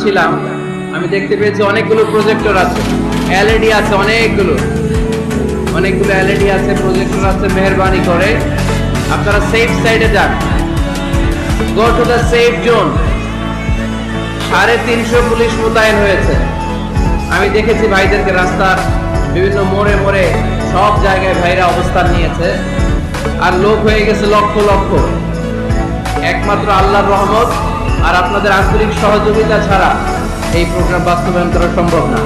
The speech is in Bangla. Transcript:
আসছিলাম, আমি দেখতে পেয়েছি অনেকগুলো প্রজেক্টর আছে, এলইডি আছে, অনেকগুলো এলইডি আছে, প্রজেক্টর আছে। মেহেরবানি করে আপনারা সেফ সাইডে যান, go to the safe zone. 350 police মোতায়েন হয়েছে। আমি দেখেছি ভাইদেরকে রাস্তার বিভিন্ন মোড়ে মোড়ে সব জায়গায় ভাইরা অবস্থান নিয়েছে, আর লোক হয়ে গেছে লক্ষ লক্ষ। একমাত্র আল্লাহর রহমত আর আপনাদের আন্তরিক সহযোগিতা ছাড়া এই প্রোগ্রাম বাস্তবায়ন করা সম্ভব না।